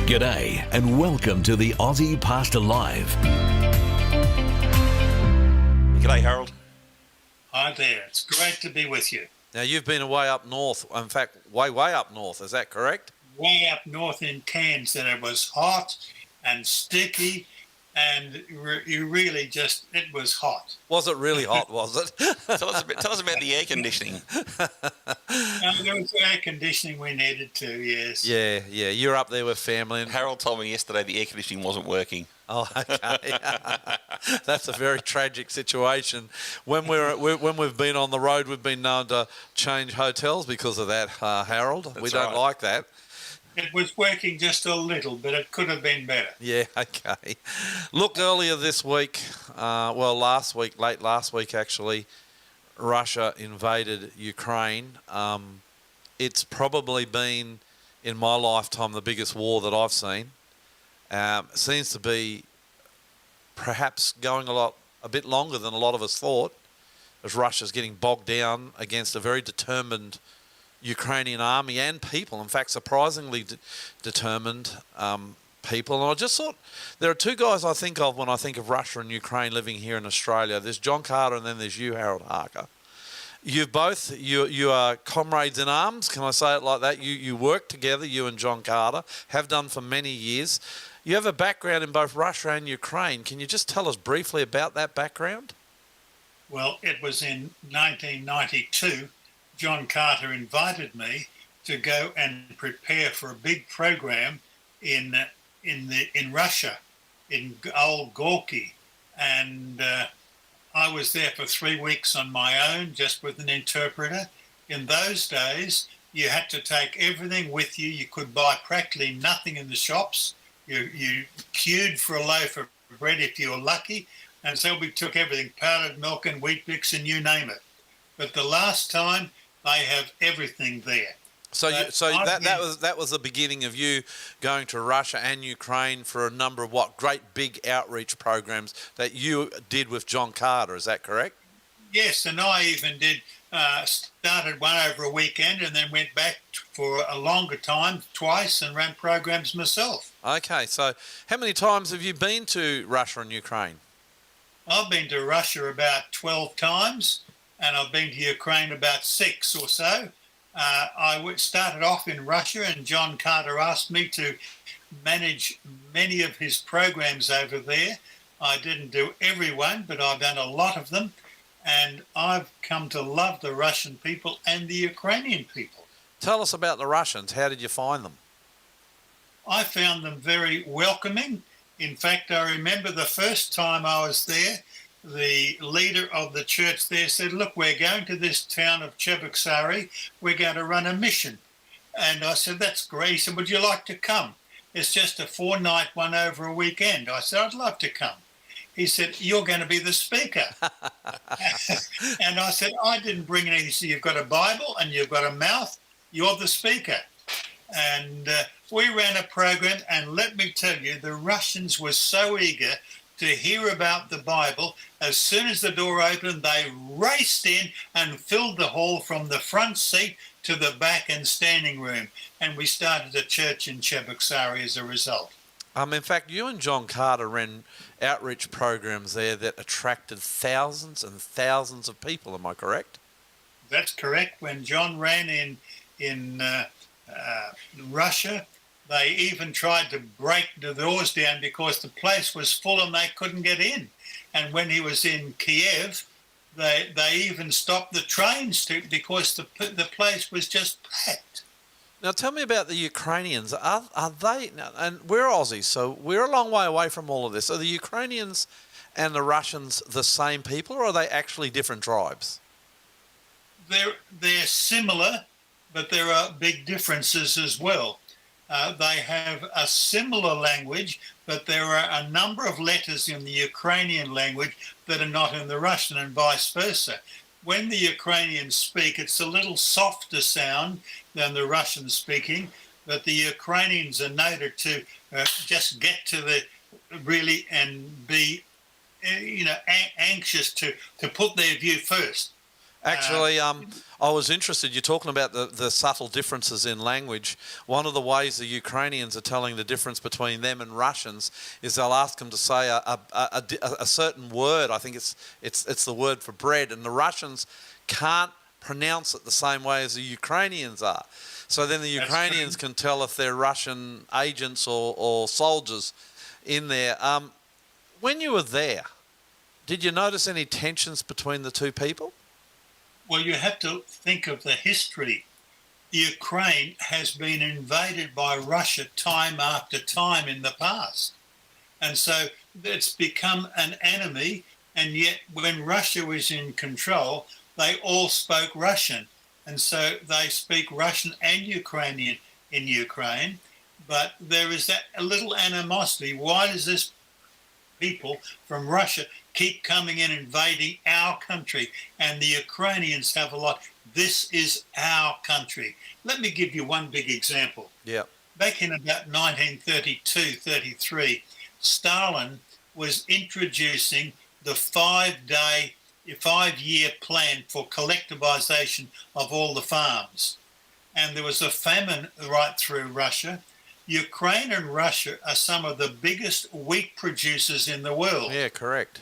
G'day and welcome to the Aussie Pastor Live. G'day, Harold. Hi there. It's great to be with you. Now, you've been away up north, in fact, way up north, is that correct? Way up north in Cairns, and it was hot and sticky, and you really just, it was hot. Was it really hot, was it? Tell us about the air conditioning. There was air conditioning we needed to, yes. Yeah, you're up there with family. And Harold told me yesterday the air conditioning wasn't working. Oh, okay. That's a very tragic situation. When we've been on the road, we've been known to change hotels because of that, Harold. We don't like that. It was working just a little, but it could have been better. Yeah, okay. Look, earlier this week, late last week actually, Russia invaded Ukraine. It's probably been, in my lifetime, the biggest war that I've seen. Seems to be perhaps going a bit longer than a lot of us thought, as Russia's getting bogged down against a very determined Ukrainian army and people, in fact, surprisingly determined people. And I just thought, there are two guys I think of when I think of Russia and Ukraine living here in Australia. There's John Carter and then there's you, Harold Harker. You are comrades in arms, can I say it like that? You work together, you and John Carter, have done for many years. You have a background in both Russia and Ukraine. Can you just tell us briefly about that background? Well, it was in 1992. John Carter invited me to go and prepare for a big program in Russia, in old Gorky, and I was there for 3 weeks on my own, just with an interpreter. In those days, you had to take everything with you. You could buy practically nothing in the shops. You queued for a loaf of bread if you were lucky, and so we took everything: powdered milk and wheat bix and you name it. But the last time, I have everything there. So that was the beginning of you going to Russia and Ukraine for a number of great big outreach programs that you did with John Carter. Is that correct? Yes, and I even did started one over a weekend and then went back for a longer time twice and ran programs myself. Okay, so how many times have you been to Russia and Ukraine? I've been to Russia about 12 times. And I've been to Ukraine about 6 or so. I started off in Russia, and John Carter asked me to manage many of his programs over there. I didn't do every one, but I've done a lot of them, and I've come to love the Russian people and the Ukrainian people. Tell us about the Russians. How did you find them? I found them very welcoming. In fact, I remember the first time I was there, the leader of the church there said, "Look, we're going to this town of Cheboksary. We're going to run a mission." And I said, "That's great." He said, "Would you like to come? It's just a 4-night one over a weekend." I said, "I'd love to come." He said, "You're going to be the speaker." And I said, "I didn't bring anything." He said, "You've got a Bible and you've got a mouth. You're the speaker." And we ran a program, and let me tell you, the Russians were so eager to hear about the Bible. As soon as the door opened, they raced in and filled the hall from the front seat to the back and standing room. And we started a church in Cheboksary as a result. In fact, you and John Carter ran outreach programs there that attracted thousands and thousands of people. Am I correct? That's correct. When John ran in Russia, they even tried to break the doors down because the place was full and they couldn't get in. And when he was in Kiev, they even stopped the trains because the place was just packed. Now, tell me about the Ukrainians. Are they, and we're Aussies, so we're a long way away from all of this. Are the Ukrainians and the Russians the same people, or are they actually different tribes? They're similar, but there are big differences as well. They have a similar language, but there are a number of letters in the Ukrainian language that are not in the Russian, and vice versa. When the Ukrainians speak, it's a little softer sound than the Russian speaking, but the Ukrainians are noted to just get to the really and be, anxious to put their view first. Actually, I was interested. You're talking about the subtle differences in language. One of the ways the Ukrainians are telling the difference between them and Russians is they'll ask them to say a certain word. I think it's the word for bread, and the Russians can't pronounce it the same way as the Ukrainians are. So then the Ukrainians can tell if they're Russian agents or soldiers in there. When you were there, did you notice any tensions between the two people? Well, you have to think of the history. Ukraine has been invaded by Russia time after time in the past. And so it's become an enemy. And yet when Russia was in control, they all spoke Russian. And so they speak Russian and Ukrainian in Ukraine. But there is that a little animosity. Why does this people from Russia keep coming in invading our country? And the Ukrainians have a lot. This is our country. Let me give you one big example. Yeah. Back in about 1932-33, Stalin was introducing the 5-year plan for collectivization of all the farms. And there was a famine right through Russia. Ukraine and Russia are some of the biggest wheat producers in the world. Yeah, correct.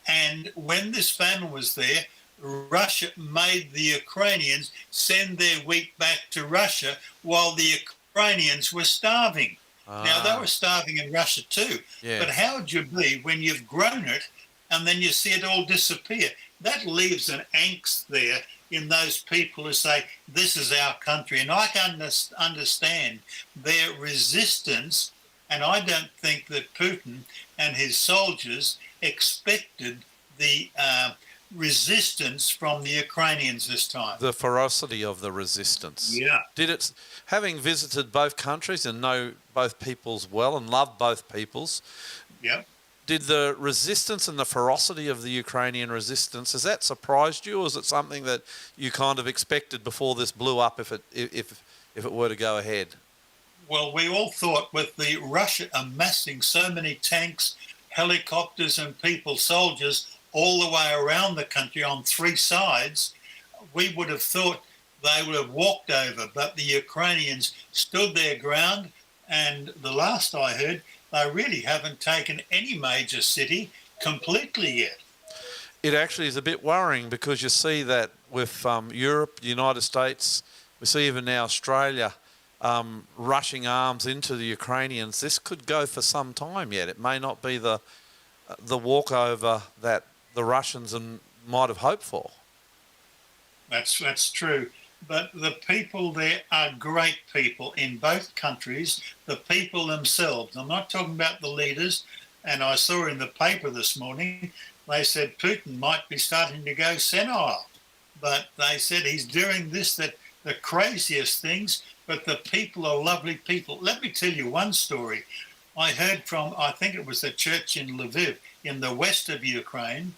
And when this famine was there, Russia made the Ukrainians send their wheat back to Russia while the Ukrainians were starving. Now, they were starving in Russia too. Yeah. But how would you be when you've grown it and then you see it all disappear? That leaves an angst there in those people who say, this is our country. And I can understand their resistance, and I don't think that Putin and his soldiers expected the resistance from the Ukrainians this time. The ferocity of the resistance. Yeah. Did it, having visited both countries and know both peoples well and love both peoples, Yep. did the resistance and the ferocity of the Ukrainian resistance, has that surprised you, or is it something that you kind of expected before this blew up if it were to go ahead? Well, we all thought with the Russia amassing so many tanks, helicopters and people, soldiers, all the way around the country on three sides, we would have thought they would have walked over, but the Ukrainians stood their ground, and the last I heard, they really haven't taken any major city completely yet. It actually is a bit worrying because you see that with Europe, the United States, we see even now Australia rushing arms into the Ukrainians. This could go for some time yet. It may not be the walkover that the Russians might have hoped for. That's true. But the people there are great people in both countries, the people themselves. I'm not talking about the leaders. And I saw in the paper this morning, they said Putin might be starting to go senile. But they said he's doing the craziest things, but the people are lovely people. Let me tell you one story. I heard from, I think it was the church in Lviv, in the west of Ukraine.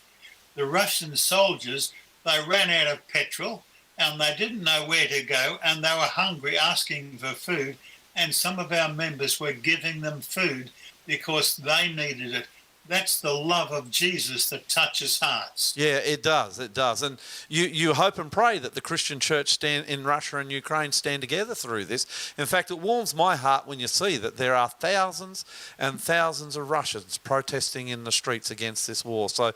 The Russian soldiers, they ran out of petrol, and they didn't know where to go, and they were hungry, asking for food, and some of our members were giving them food because they needed it. That's the love of Jesus that touches hearts. Yeah, it does. It does. And you hope and pray that the Christian church in Russia and Ukraine stand together through this. In fact, it warms my heart when you see that there are thousands and thousands of Russians protesting in the streets against this war. So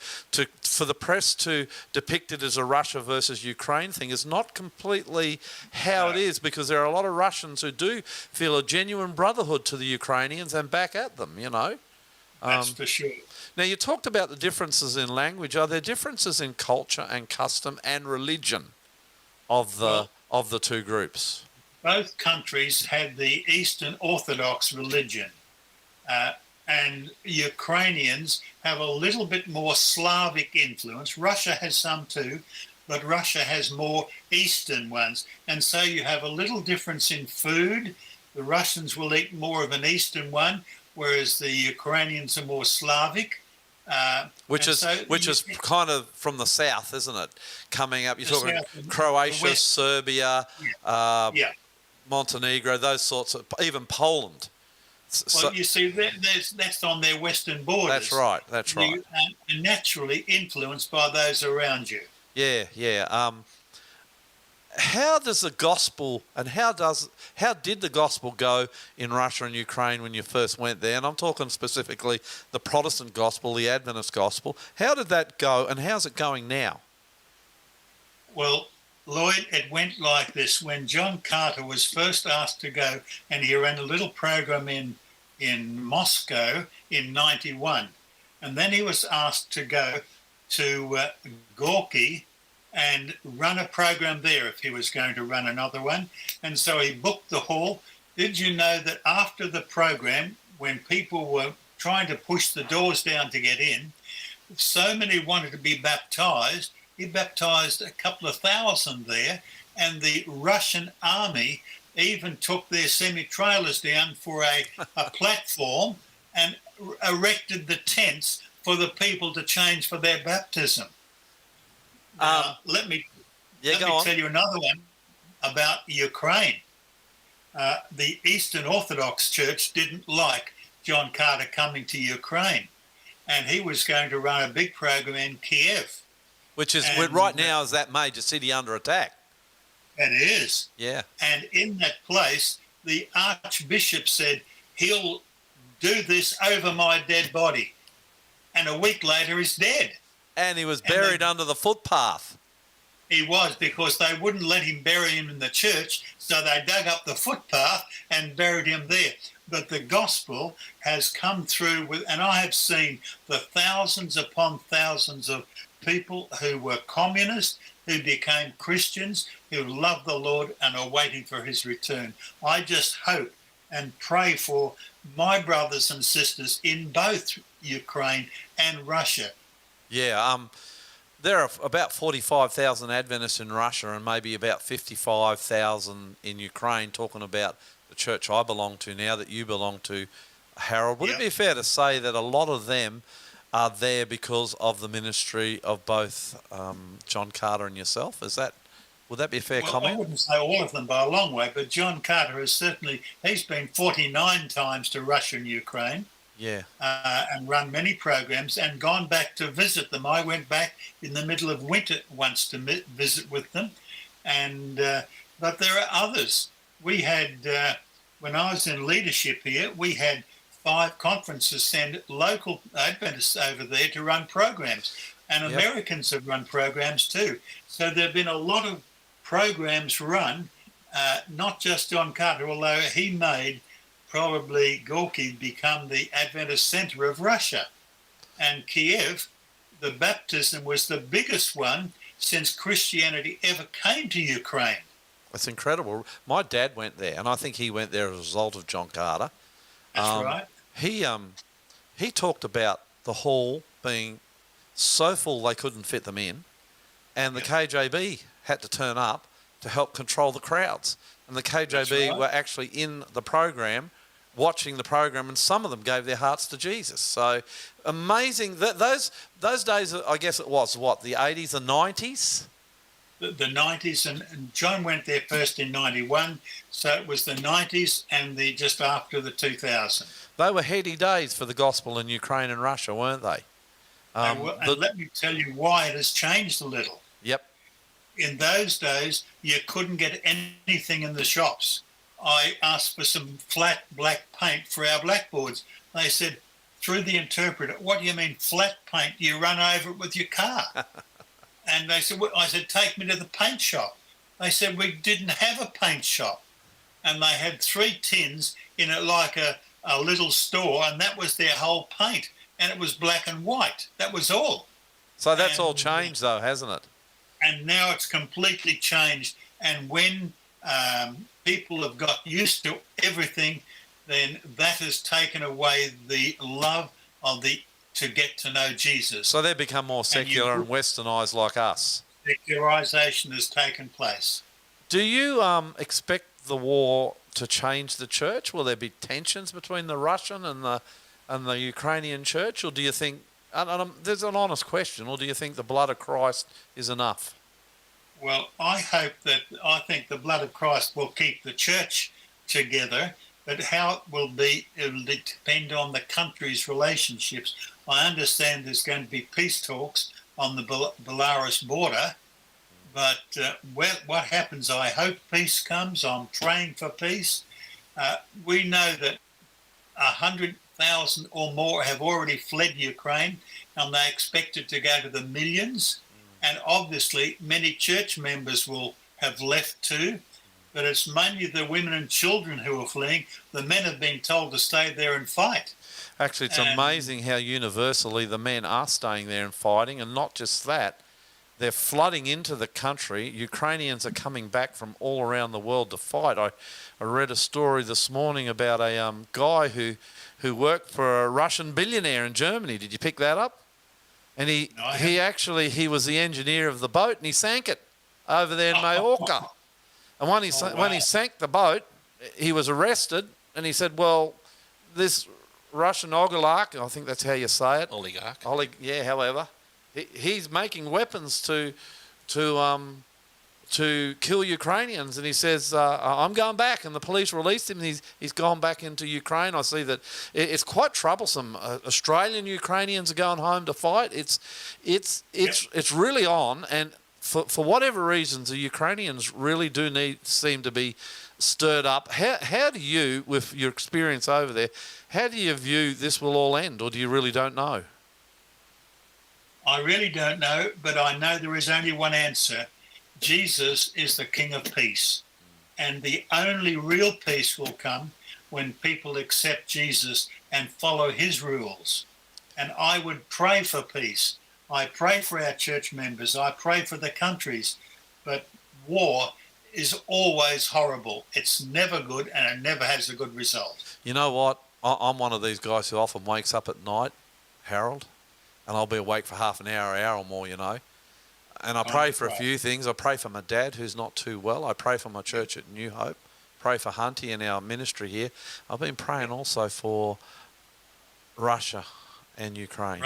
for the press to depict it as a Russia versus Ukraine thing is not completely how it is, because there are a lot of Russians who do feel a genuine brotherhood to the Ukrainians and back at them, you know. That's for sure. Now, you talked about the differences in language. Are there differences in culture and custom and religion of the two groups? Both countries had the Eastern Orthodox religion, and Ukrainians have a little bit more Slavic influence. Russia has some too, but Russia has more Eastern ones. And so you have a little difference in food. The Russians will eat more of an Eastern one, whereas the Ukrainians are more Slavic. Which is kind of from the south, isn't it? Coming up, you're talking Croatia, Serbia, Montenegro, those sorts of, even Poland. Well, you see, that's on their western borders. That's right. You are naturally influenced by those around you. Yeah. How does the gospel and how did the gospel go in Russia and Ukraine when you first went there? And I'm talking specifically the Protestant gospel, the Adventist gospel. How did that go, and how's it going now? Well, Lloyd, it went like this. When John Carter was first asked to go, and he ran a little program in Moscow in 91, and then he was asked to go to Gorky and run a program there if he was going to run another one. And so he booked the hall. Did you know that after the program, when people were trying to push the doors down to get in, so many wanted to be baptized, he baptized a couple of thousand there, and the Russian army even took their semi-trailers down for a platform and erected the tents for the people to change for their baptism. Let me tell you another one about Ukraine. The Eastern Orthodox Church didn't like John Carter coming to Ukraine, and he was going to run a big program in Kiev. Which is, right now, is that major city under attack? It is. Yeah. And in that place, the Archbishop said, he'll do this over my dead body. And a week later, he's dead. And he was buried under the footpath. He was, because they wouldn't let him bury him in the church, so they dug up the footpath and buried him there. But the gospel has come through with, and I have seen the thousands upon thousands of people who were communists, who became Christians, who love the Lord and are waiting for his return. I just hope and pray for my brothers and sisters in both Ukraine and Russia. Yeah, there are about 45,000 Adventists in Russia and maybe about 55,000 in Ukraine, talking about the church I belong to now that you belong to, Harold. Would it be fair to say that a lot of them are there because of the ministry of both John Carter and yourself? Would that be a fair comment? I wouldn't say all of them by a long way, but John Carter has certainly, he's been 49 times to Russia and Ukraine. Yeah. And run many programs and gone back to visit them. I went back in the middle of winter once to visit with them. And but there are others. We had, when I was in leadership here, we had 5 conferences send local Adventists over there to run programs. And Americans have run programs too. So there have been a lot of programs run, not just John Carter, although he made probably Gorky become the Adventist center of Russia. And Kiev, the baptism was the biggest one since Christianity ever came to Ukraine. That's incredible. My dad went there, and I think he went there as a result of John Carter. That's right. He talked about the hall being so full they couldn't fit them in, and the KGB had to turn up to help control the crowds. And the KGB were actually in the program, watching the program, and some of them gave their hearts to Jesus. So amazing. Those days, I guess it was, the 80s and 90s? The 90s, and John went there first in 91, so it was the 90s and just after the 2000. They were heady days for the gospel in Ukraine and Russia, weren't they? And let me tell you why it has changed a little. Yep. In those days, you couldn't get anything in the shops. I asked for some flat black paint for our blackboards. They said, through the interpreter, what do you mean flat paint? You run over it with your car. And they said, I said, take me to the paint shop. They said, we didn't have a paint shop. And they had 3 tins in it like a little store, and that was their whole paint. And it was black and white. That was all. So that's all changed, though, hasn't it? And now it's completely changed. And when people have got used to everything, then that has taken away the love of to get to know Jesus. So they've become more secular and westernised like us. Secularisation has taken place. Do you expect the war to change the church? Will there be tensions between the Russian and the Ukrainian church? Or do you think, there's an honest question, or do you think the blood of Christ is enough? Well, I think the blood of Christ will keep the church together, but how it will depend on the country's relationships. I understand there's going to be peace talks on the Belarus border, But what happens, I hope peace comes. I'm praying for peace. We know that 100,000 or more have already fled Ukraine, and they expect it to go to the millions. And obviously, many church members will have left too. But it's mainly the women and children who are fleeing. The men have been told to stay there and fight. Actually, it's amazing how universally the men are staying there and fighting, and not just that. They're flooding into the country. Ukrainians are coming back from all around the world to fight. I read a story this morning about a guy who worked for a Russian billionaire in Germany. Did you pick that up? And he was the engineer of the boat, and he sank it over there in Majorca. And when he sank the boat, he was arrested, and he said, "Well, this Russian oligarch, I think that's how you say it, however, he's making weapons to kill Ukrainians." And he says, "I'm going back." And the police released him, and he's gone back into Ukraine. I see that it's quite troublesome. Australian Ukrainians are going home to fight. It's really on, and for whatever reasons, the Ukrainians really seem to be stirred up. How do you, with your experience over there, how do you view this will all end, or do you really don't know? I really don't know, but I know there is only one answer. Jesus is the King of Peace. And the only real peace will come when people accept Jesus and follow his rules. And I would pray for peace. I pray for our church members. I pray for the countries. But war is always horrible. It's never good, and it never has a good result. You know what? I'm one of these guys who often wakes up at night, Harold, and I'll be awake for half an hour or more, you know. And I pray for a few things. I pray for my dad, who's not too well. I pray for my church at New Hope. Pray for Hunty and our ministry here. I've been praying also for Russia and Ukraine.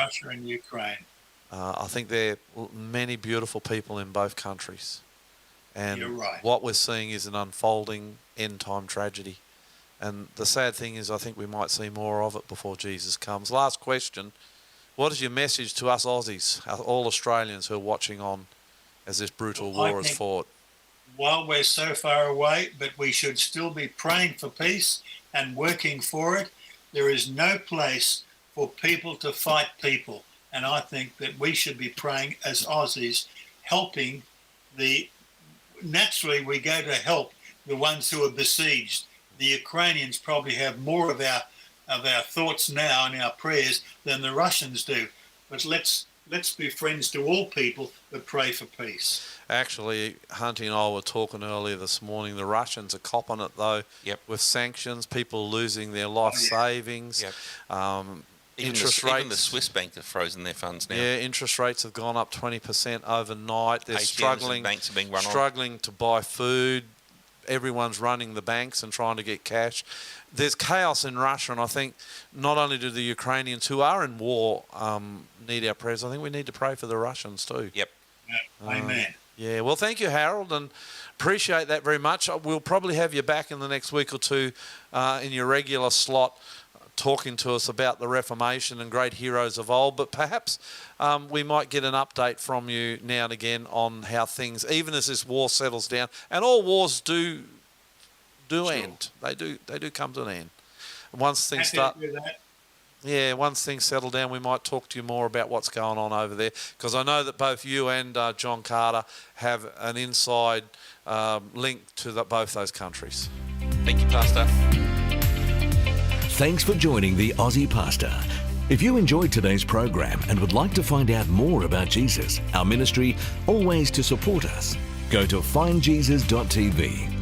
I think there are many beautiful people in both countries. And you're right. What we're seeing is an unfolding end-time tragedy. And the sad thing is I think we might see more of it before Jesus comes. Last question. What is your message to us Aussies, all Australians who are watching on as this brutal war is fought? While we're so far away, but we should still be praying for peace and working for it. There is no place for people to fight people. And I think that we should be praying as Aussies, helping naturally we go to help the ones who are besieged. The Ukrainians probably have more of our thoughts now and our prayers than the Russians do. But let's be friends to all people that pray for peace. Actually, Hunty and I were talking earlier this morning. The Russians are copping it, though, with sanctions, people losing their life savings. Interest rates. Even the Swiss bank have frozen their funds now. Yeah, interest rates have gone up 20% overnight. They're banks are being run struggling to buy food. Everyone's running the banks and trying to get cash. There's chaos in Russia, and I think not only do the Ukrainians who are in war need our prayers, I think we need to pray for the Russians too. Yep. Amen. Yeah, well, thank you, Harold, and appreciate that very much. We'll probably have you back in the next week or two in your regular slot talking to us about the Reformation and great heroes of old, but perhaps we might get an update from you now and again on how things, even as this war settles down, and all wars do end. They do come to an end. Once things once things settle down, we might talk to you more about what's going on over there, because I know that both you and John Carter have an inside link to both those countries. Thank you, Pastor. Thanks for joining the Aussie Pastor. If you enjoyed today's program and would like to find out more about Jesus, our ministry, or ways to support us, go to findjesus.tv.